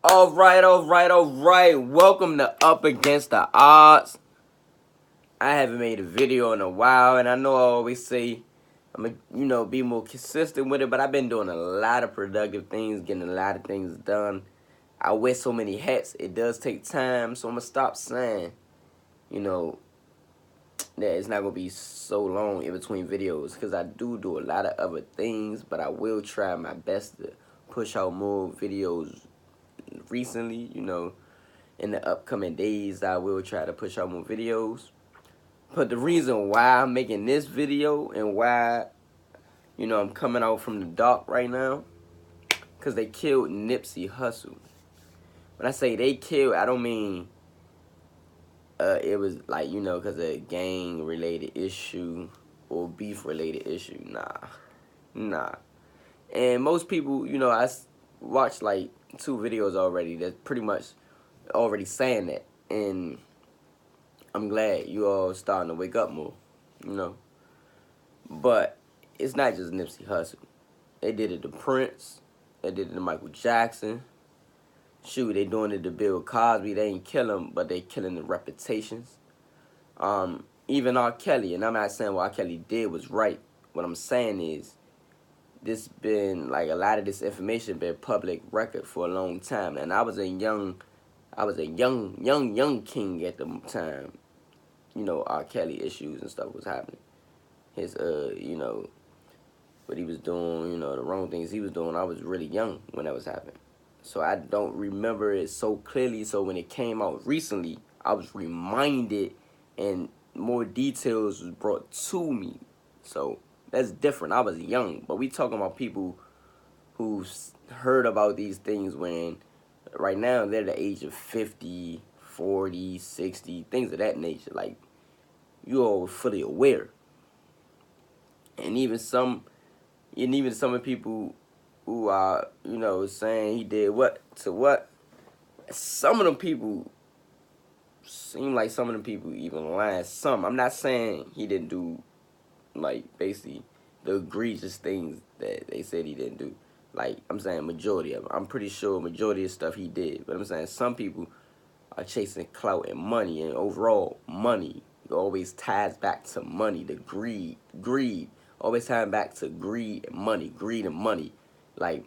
Alright. Welcome to Up Against the Odds. I haven't made a video in a while, and I know I always say I'm gonna, be more consistent with it, but I've been doing a lot of productive things, getting a lot of things done. I wear so many hats, it does take time, so I'm gonna stop saying, that it's not gonna be so long in between videos, because I do a lot of other things, but I will try my best to push out more videos recently, in the upcoming days. I will try to push out more videos. But the reason why I'm making this video and why, I'm coming out from the dark right now, because they killed Nipsey Hussle. When I say they killed, I don't mean it was like, because of a gang-related issue or beef-related issue. Nah. And most people, I watched like 2 videos already that's pretty much already saying that. And I'm glad you all starting to wake up more, But it's not just Nipsey Hussle. They did it to Prince. They did it to Michael Jackson. Shoot, they doing it to Bill Cosby. They ain't kill him, but they killing the reputations. Even R. Kelly, and I'm not saying what R. Kelly did was right. What I'm saying is, this been, like, a lot of this information been public record for a long time. And I was a young king at the time. R. Kelly issues and stuff was happening. His, what he was doing, the wrong things he was doing. I was really young when that was happening. So I don't remember it so clearly. So when it came out recently, I was reminded and more details was brought to me. So that's different. I was young. But we talking about people who heard about these things when right now they're the age of 50, 40, 60, things of that nature. Like, you all were fully aware. And even some of the people who are, saying he did what to what, some of them people seem like some of them people even lying. I'm not saying he didn't do, like, basically the egregious things that they said he didn't do. Like, I'm saying majority of them. I'm pretty sure majority of stuff he did. But I'm saying some people are chasing clout and money, and overall money always ties back to money, the greed. Always tying back to greed and money. Like,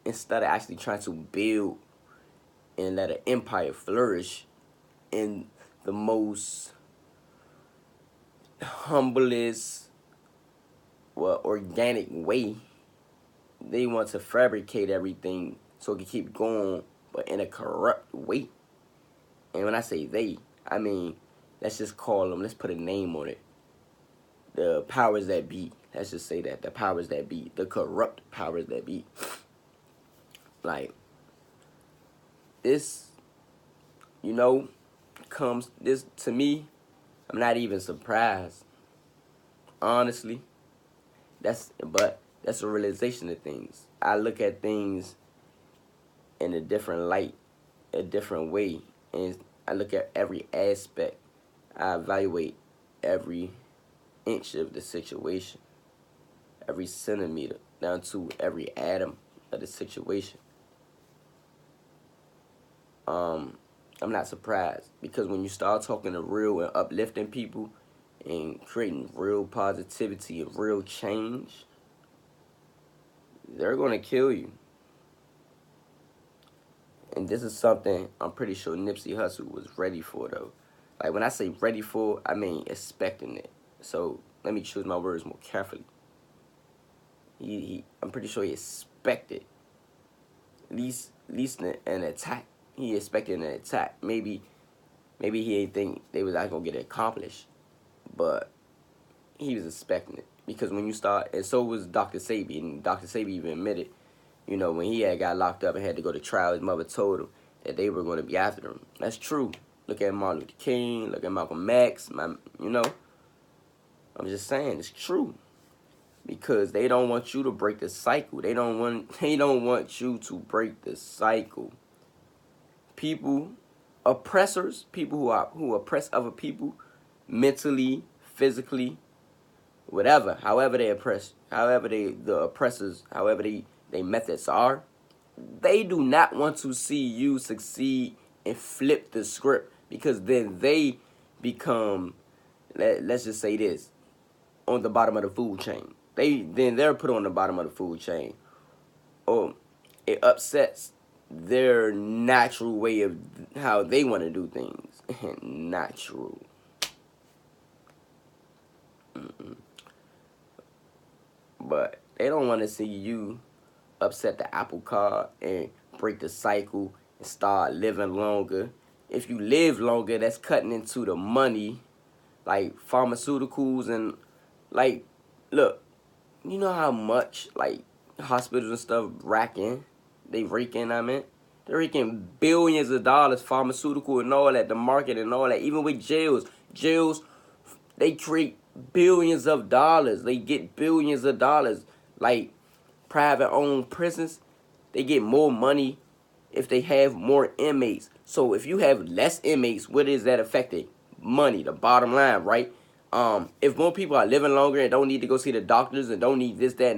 instead of actually trying to build and let an empire flourish in the most humblest, organic way, they want to fabricate everything so it can keep going, but in a corrupt way. And when I say they, I mean, let's just call them, let's put a name on it. The powers that be. Let's just say that. The powers that be. The corrupt powers that be. Like, this, comes, this, to me, I'm not even surprised. Honestly. But that's a realization of things. I look at things in a different light, a different way. And I look at every aspect. I evaluate every inch of the situation, every centimeter, down to every atom of the situation. I'm not surprised, because when you start talking to real and uplifting people and creating real positivity and real change, they're going to kill you. And this is something I'm pretty sure Nipsey Hussle was ready for, though. Like, when I say ready for, I mean expecting it. So let me choose my words more carefully. I'm pretty sure he expected at least an attack. He expected an attack. Maybe he didn't think they was not gonna get it accomplished, but he was expecting it. Because when you start, and so was Dr. Sabi, and Dr. Sabi even admitted, when he had got locked up and had to go to trial, his mother told him that they were going to be after him. That's true. Look at Martin Luther King, look at Malcolm X, I'm just saying, it's true. Because they don't want you to break the cycle. They don't want you to break the cycle. People, oppressors, people who oppress other people, mentally, physically, whatever, however they oppress, however the oppressors, however they methods are, they do not want to see you succeed and flip the script, because then they become, let's just say this, on the bottom of the food chain. They're put on the bottom of the food chain, or it upsets their natural way of how they want to do things. Natural. But they don't want to see you upset the apple cart and break the cycle and start living longer. If you live longer, that's cutting into the money, like pharmaceuticals and, like, look, you know how much, like, hospitals and stuff raking, they're raking billions of dollars, pharmaceutical and all that, the market and all that. Even with jails, they create billions of dollars. They get billions of dollars. Like, private owned prisons, they get more money if they have more inmates. So if you have less inmates, what is that affecting? Money, the bottom line, right? If more people are living longer and don't need to go see the doctors and don't need this, that,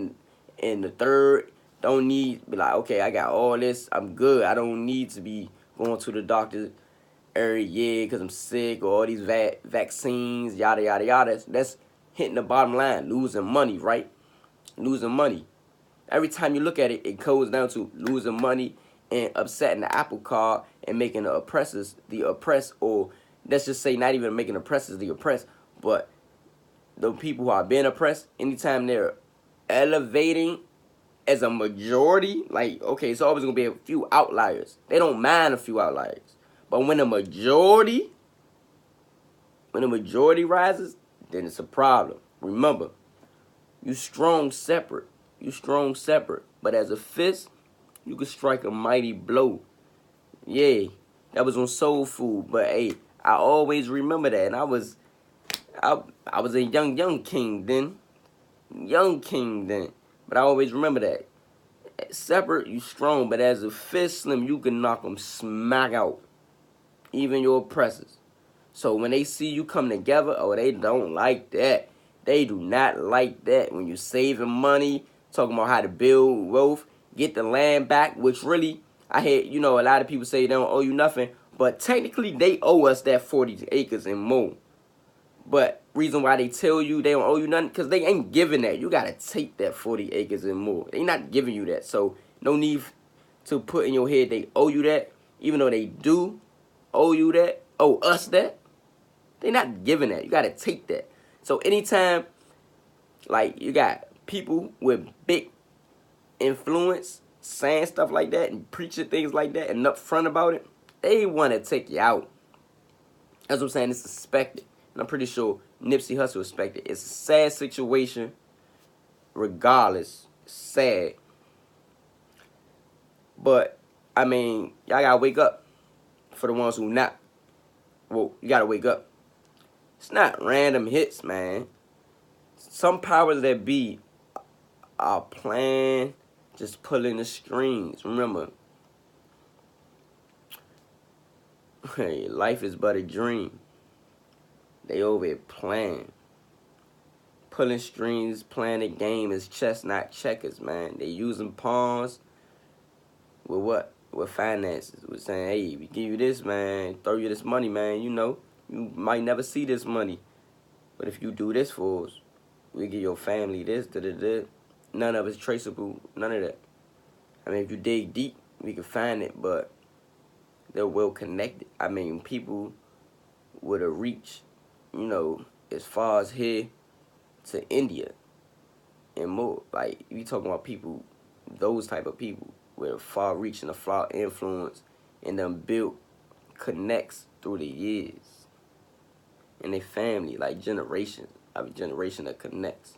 and the third, don't need, be like, okay, I got all this, I'm good. I don't need to be going to the doctor every year because I'm sick, or all these vaccines, yada, yada, yada. That's hitting the bottom line, losing money, right? Losing money. Every time you look at it, it goes down to losing money and upsetting the apple cart and making the oppressors the oppressed, or let's just say not even making oppressors the oppressed, but the people who are being oppressed, anytime they're elevating as a majority, like, okay, it's always going to be a few outliers. They don't mind a few outliers. But when the majority rises, then it's a problem. Remember, you strong separate. You strong separate. But as a fist, you can strike a mighty blow. Yeah, that was on Soul Food. But hey, I always remember that. And I was a young king then. Young king then. But I always remember that. Separate, you strong. But as a fist slim, you can knock them smack out. Even your oppressors. So when they see you come together, oh, they don't like that. They do not like that. When you saving money, talking about how to build wealth, get the land back, which really, I hear, a lot of people say they don't owe you nothing, but technically they owe us that 40 acres and more. But reason why they tell you they don't owe you nothing, because they ain't giving that. You got to take that 40 acres and more. They not giving you that. So no need to put in your head they owe you that, even though they do owe you that, owe us that. They not giving that. You got to take that. So anytime, like, you got people with big influence saying stuff like that and preaching things like that and upfront about it, they want to take you out. That's what I'm saying. It's suspected. And I'm pretty sure Nipsey Hussle suspected. It's a sad situation. Regardless, sad. But, I mean, y'all got to wake up. For the ones who not. Well, you got to wake up. It's not random hits, man. Some powers that be are playing, just pulling the strings. Remember, hey, life is but a dream. They over here playing. Pulling strings, playing the game is chess, not checkers, man. They using pawns with what? With finances. With saying, hey, we give you this, man, throw you this money, man, you might never see this money. But if you do this for us, we give your family this, da-da-da. None of it's traceable, none of that. I mean, if you dig deep, we can find it, but they're well connected. I mean, people with a reach, as far as here to India and more. Like, you talking about people, those type of people with a far reach and a far influence, and them built connects through the years. And their family, like generations. I have a generation that connects.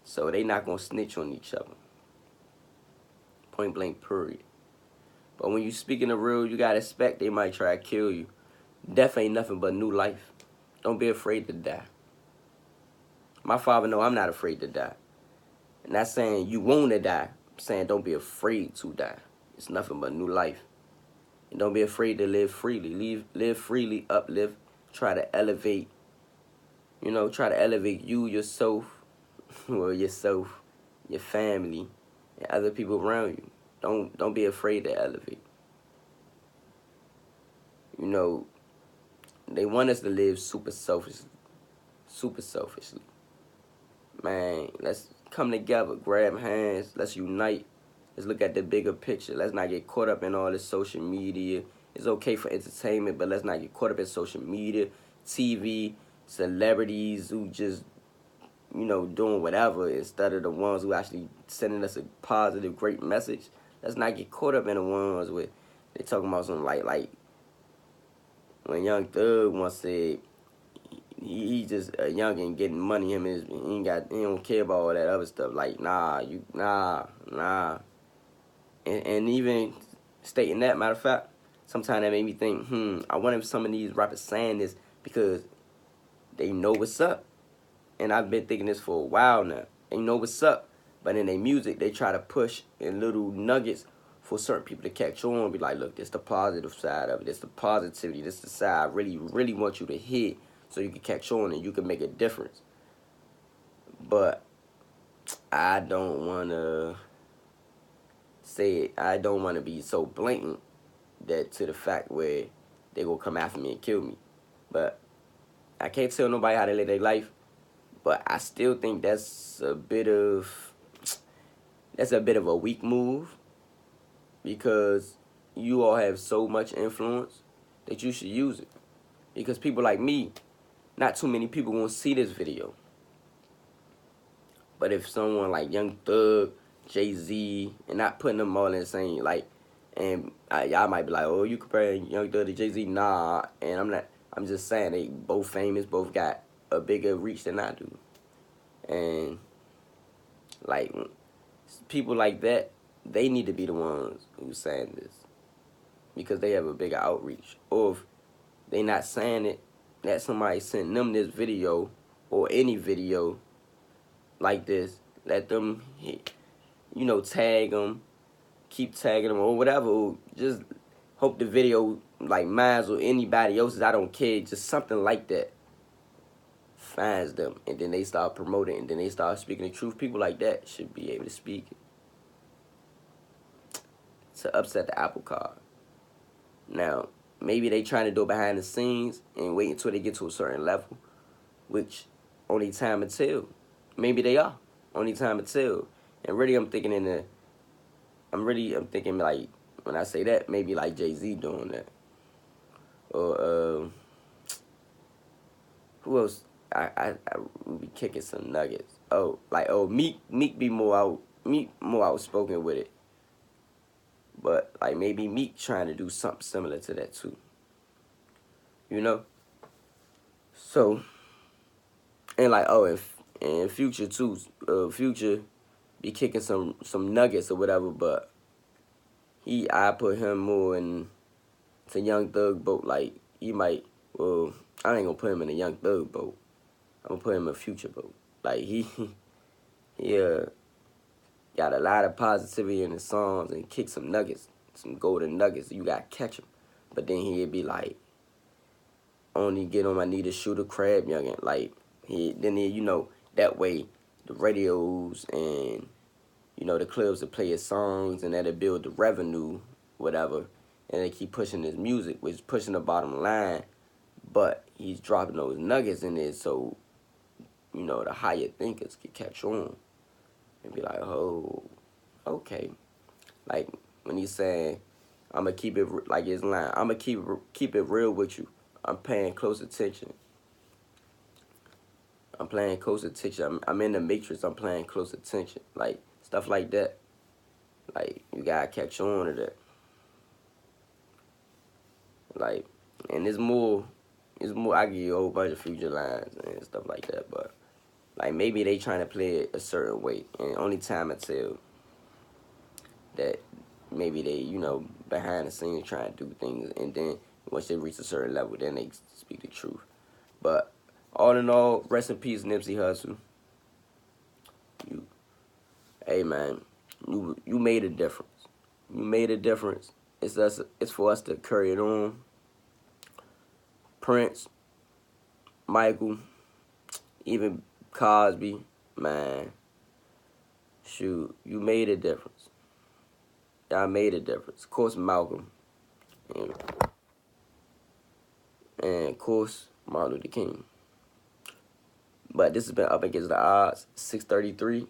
So they not going to snitch on each other. Point blank, period. But when you speaking the real, you got to expect they might try to kill you. Death ain't nothing but new life. Don't be afraid to die. My father know I'm not afraid to die. And not saying you want to die. I'm saying don't be afraid to die. It's nothing but new life. And don't be afraid to live freely. Live freely, uplift. Try to elevate. Try to elevate you, yourself, well, yourself, your family, and other people around you. Don't be afraid to elevate. You know, they want us to live super selfishly. Man, let's come together, grab hands, let's unite. Let's look at the bigger picture. Let's not get caught up in all this social media. It's okay for entertainment, but let's not get caught up in social media, TV, celebrities who just, doing whatever instead of the ones who actually sending us a positive, great message. Let's not get caught up in the ones where they talking about something like when Young Thug once said he just a youngin getting money. He don't care about all that other stuff. Like nah. And even stating that, matter of fact, sometimes that made me think, I wonder if some of these rappers saying this because they know what's up. And I've been thinking this for a while now. They know what's up, but in their music, they try to push in little nuggets for certain people to catch on. Be like, look, this the positive side of it. This the positivity. This the side I really, really want you to hit so you can catch on and you can make a difference. But I don't want to say it. I don't want to be so blatant that to the fact where they gonna come after me and kill me. But I can't tell nobody how to live their life. But I still think that's a bit of a weak move because you all have so much influence that you should use it. Because people like me, not too many people gonna see this video. But if someone like Young Thug, Jay-Z, and not putting them all in the same, and y'all might be like, oh, you comparing Young Thug to Jay-Z? Nah, and I'm not. I'm just saying they both famous, both got a bigger reach than I do. And, people like that, they need to be the ones who saying this because they have a bigger outreach. Or if they not saying it, that somebody sent them this video or any video like this, let them, tag them, keep tagging them or whatever. Or just hope the video, like mine or anybody else's, I don't care, just something like that finds them, and then they start promoting, and then they start speaking the truth. People like that should be able to speak to upset the apple cart. Now, maybe they trying to do it behind the scenes and wait until they get to a certain level, which only time will tell. Maybe they are. Only time will tell. And really, I'm thinking like, when I say that, maybe like Jay-Z doing that. Or, who else? I would be kicking some nuggets. Meek be more outspoken with it. But like maybe Meek trying to do something similar to that too. So, and and Future too. Future be kicking some nuggets or whatever, but I put him more in to Young Thug boat. Like he might. Well, I ain't gonna put him in a Young Thug boat. I'm gonna put him in a Future boat. Like he got a lot of positivity in his songs and kick some nuggets, some golden nuggets. You gotta catch them. But then he'd be like, only get on my knee to shoot a crab, youngin'. Like that way the radios and the clubs will play his songs and that'll build the revenue, whatever. And they keep pushing his music, which is pushing the bottom line. But he's dropping those nuggets in there, so the higher thinkers can catch on and be like, oh, okay. Like when he's saying, I'm gonna keep it like his line. I'm gonna keep it real with you. I'm paying close attention. I'm paying close attention. I'm in the matrix. I'm paying close attention. Like stuff like that. Like you gotta catch on to that. Like, and it's more. I give you a whole bunch of Future lines and stuff like that, but like maybe they trying to play it a certain way, and only time will tell that maybe they, behind the scenes trying to do things, and then once they reach a certain level, then they speak the truth. But all in all, rest in peace, Nipsey Hussle. Hey man, you made a difference. You made a difference. It's for us to carry it on. Prince, Michael, even Cosby, man. Shoot, you made a difference. Y'all made a difference. Of course, Malcolm. And of course, Martin Luther King. But this has been Up Against the Odds, 633.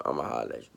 I'ma holler at you.